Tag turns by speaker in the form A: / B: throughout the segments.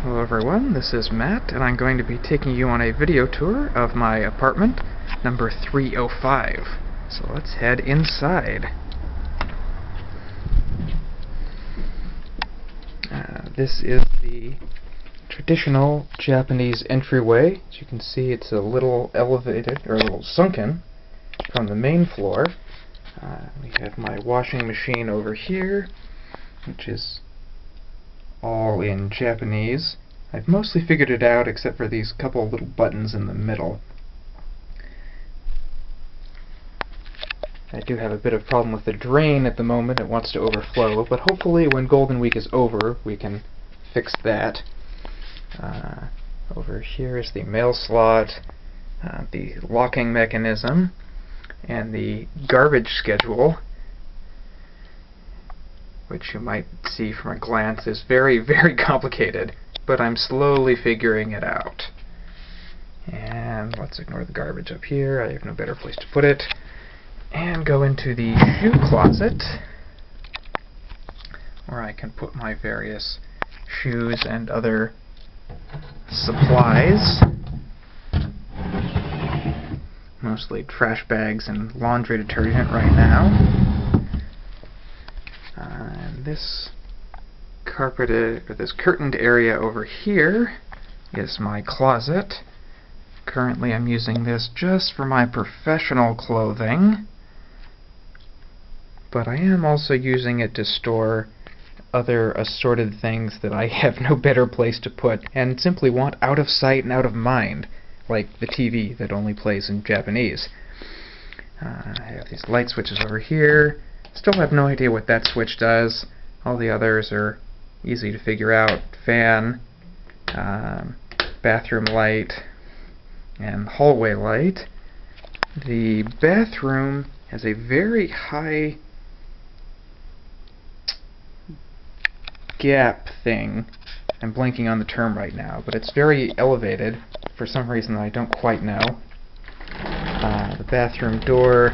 A: Hello everyone, this is Matt, and I'm going to be taking you on a video tour of my apartment, number 305. So let's head inside. This is the traditional Japanese entryway. As you can see, it's a little elevated, or a little sunken, from the main floor. We have my washing machine over here, which is all in Japanese. I've mostly figured it out except for these couple of little buttons in the middle. I do have a bit of problem with the drain at the moment. It wants to overflow, but hopefully when Golden Week is over we can fix that. Over here is the mail slot, the locking mechanism, and the garbage schedule, which you might see from a glance is very, very complicated, but I'm slowly figuring it out. And let's ignore the garbage up here. I have no better place to put it. And go into the shoe closet, where I can put my various shoes and other supplies. Mostly trash bags and laundry detergent right now. And this this curtained area over here is my closet. Currently I'm using this just for my professional clothing, but I am also using it to store other assorted things that I have no better place to put and simply want out of sight and out of mind, like the TV that only plays in Japanese. I have these light switches over here. Still have no idea what that switch does. All the others are easy to figure out. Fan, bathroom light, and hallway light. The bathroom has a very high gap thing. I'm blanking on the term right now, but it's very elevated for some reason that I don't quite know. The bathroom door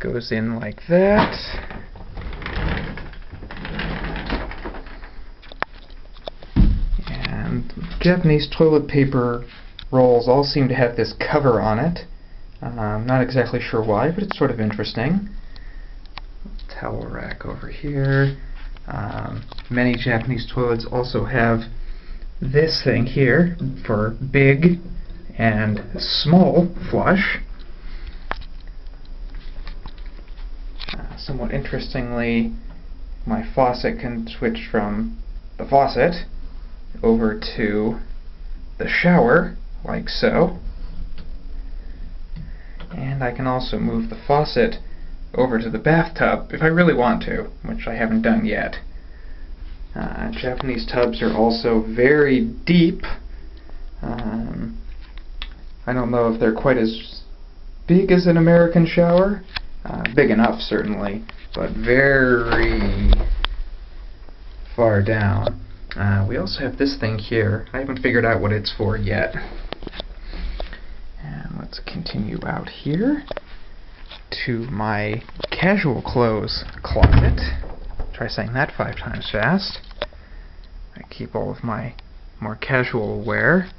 A: goes in like that. And Japanese toilet paper rolls all seem to have this cover on it. I'm not exactly sure why, but it's sort of interesting. Towel rack over here. Many Japanese toilets also have this thing here for big and small flush. Somewhat interestingly, my faucet can switch from the faucet over to the shower, like so. And I can also move the faucet over to the bathtub if I really want to, which I haven't done yet. Japanese tubs are also very deep. I don't know if they're quite as big as an American shower. Big enough, certainly, but very far down. We also have this thing here. I haven't figured out what it's for yet. And let's continue out here to my casual clothes closet. Try saying that 5 times fast. I keep all of my more casual wear.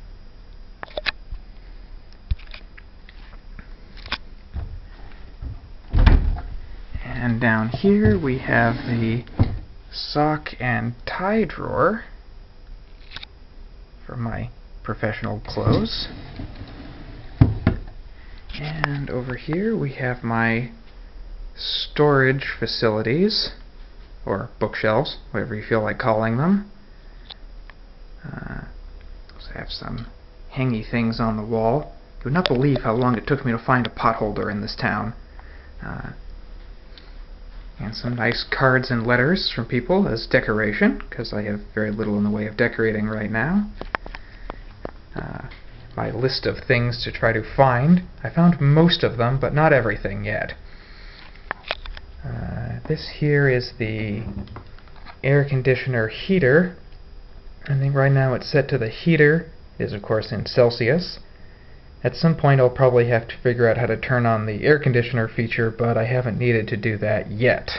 A: And down here we have the sock and tie drawer for my professional clothes. And over here we have my storage facilities, or bookshelves, whatever you feel like calling them. Also have some hangy things on the wall. You would not believe how long it took me to find a potholder in this town. And some nice cards and letters from people as decoration, because I have very little in the way of decorating right now. My list of things to try to find. I found most of them, but not everything yet. This here is the air conditioner heater. I think right now it's set to the heater, is of course in Celsius. At some point I'll probably have to figure out how to turn on the air conditioner feature, but I haven't needed to do that yet.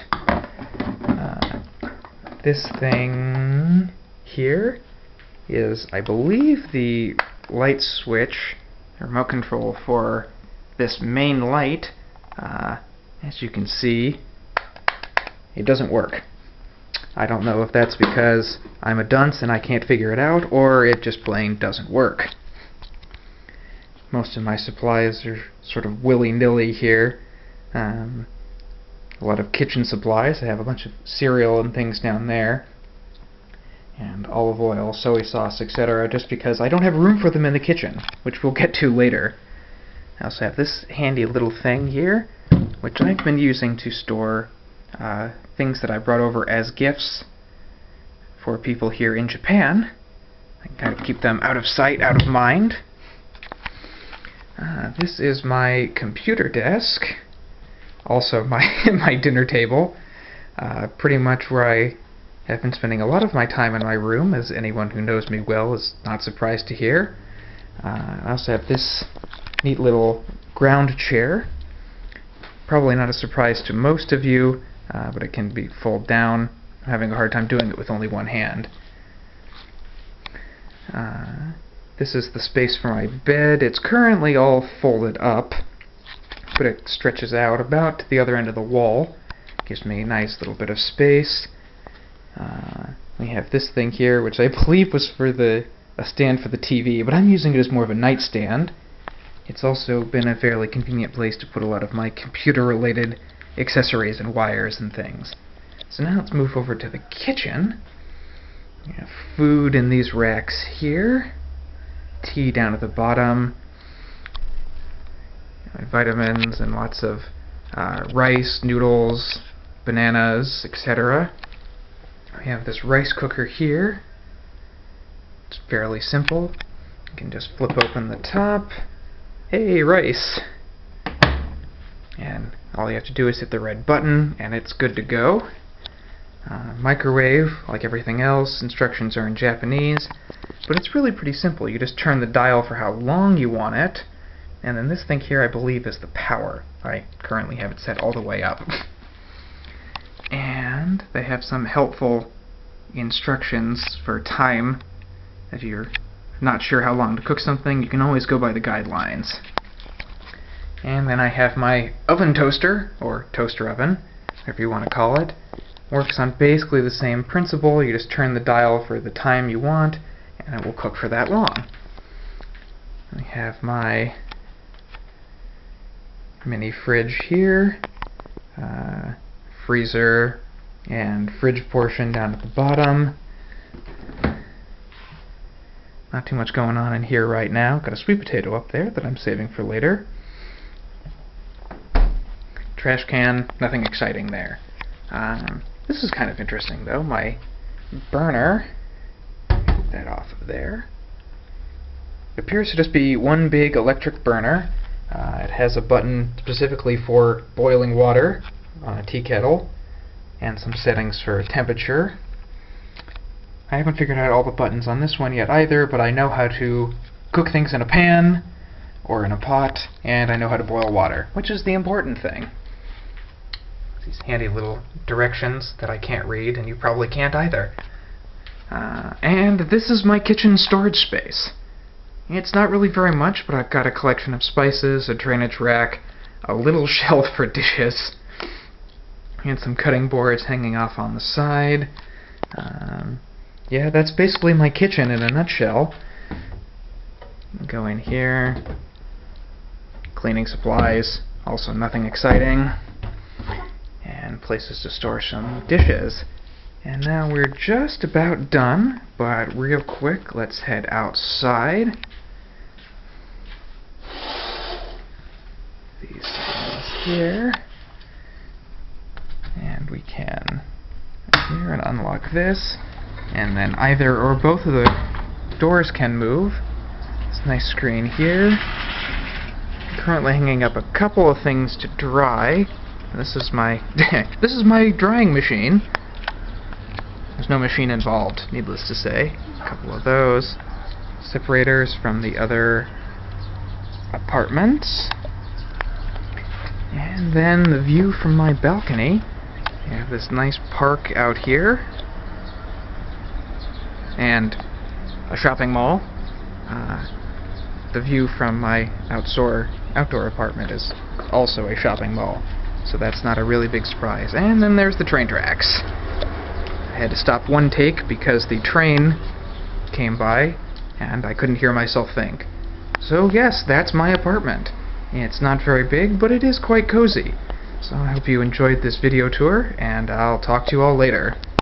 A: This thing here is, I believe, the light switch, the remote control for this main light. As you can see, it doesn't work. I don't know if that's because I'm a dunce and I can't figure it out, or it just plain doesn't work. Most of my supplies are sort of willy-nilly here. A lot of kitchen supplies. I have a bunch of cereal and things down there, and olive oil, soy sauce, etc., just because I don't have room for them in the kitchen, which we'll get to later. I also have this handy little thing here, which I've been using to store things that I brought over as gifts for people here in Japan. I can kind of keep them out of sight, out of mind. This is my computer desk, also my dinner table, pretty much where I have been spending a lot of my time in my room, as anyone who knows me well is not surprised to hear. I also have this neat little ground chair, probably not a surprise to most of you, but it can be folded down. I'm having a hard time doing it with only one hand. This is the space for my bed. It's currently all folded up, but it stretches out about to the other end of the wall. Gives me a nice little bit of space. We have this thing here, which I believe was for a stand for the TV, but I'm using it as more of a nightstand. It's also been a fairly convenient place to put a lot of my computer-related accessories and wires and things. So now let's move over to the kitchen. We have food in these racks here. Tea down at the bottom. Vitamins and lots of rice, noodles, bananas, etc. We have this rice cooker here. It's fairly simple. You can just flip open the top. Hey, rice! And all you have to do is hit the red button and it's good to go. Microwave, like everything else, instructions are in Japanese, but it's really pretty simple. You just turn the dial for how long you want it, and then this thing here I believe is the power. I currently have it set all the way up. And they have some helpful instructions for time. If you're not sure how long to cook something, you can always go by the guidelines. And then I have my oven toaster, or toaster oven, whatever you want to call it. Works on basically the same principle. You just turn the dial for the time you want, and it will cook for that long. I have my mini fridge here, freezer and fridge portion down at the bottom. Not too much going on in here right now. Got a sweet potato up there that I'm saving for later. Trash can, nothing exciting there. This is kind of interesting though. My burner, get that off of there. It appears to just be one big electric burner. It has a button specifically for boiling water on a tea kettle, and some settings for temperature. I haven't figured out all the buttons on this one yet either, but I know how to cook things in a pan or in a pot, and I know how to boil water, which is the important thing. These handy little directions that I can't read, and you probably can't either. And this is my kitchen storage space. It's not really very much, but I've got a collection of spices, a drainage rack, a little shelf for dishes, and some cutting boards hanging off on the side. Yeah, that's basically my kitchen in a nutshell. Go in here. Cleaning supplies, also nothing exciting. And places to store some dishes. And now we're just about done, but real quick, let's head outside. These things here. And we can here and unlock this. And then either or both of the doors can move. This nice screen here. Currently hanging up a couple of things to dry. This is my this is my drying machine. There's no machine involved, needless to say. A couple of those separators from the other apartments. And then the view from my balcony. We have this nice park out here. And a shopping mall. The view from my outdoor apartment is also a shopping mall, so that's not a really big surprise. And then there's the train tracks. I had to stop one take because the train came by and I couldn't hear myself think. So yes, that's my apartment. It's not very big, but it is quite cozy. So I hope you enjoyed this video tour, and I'll talk to you all later.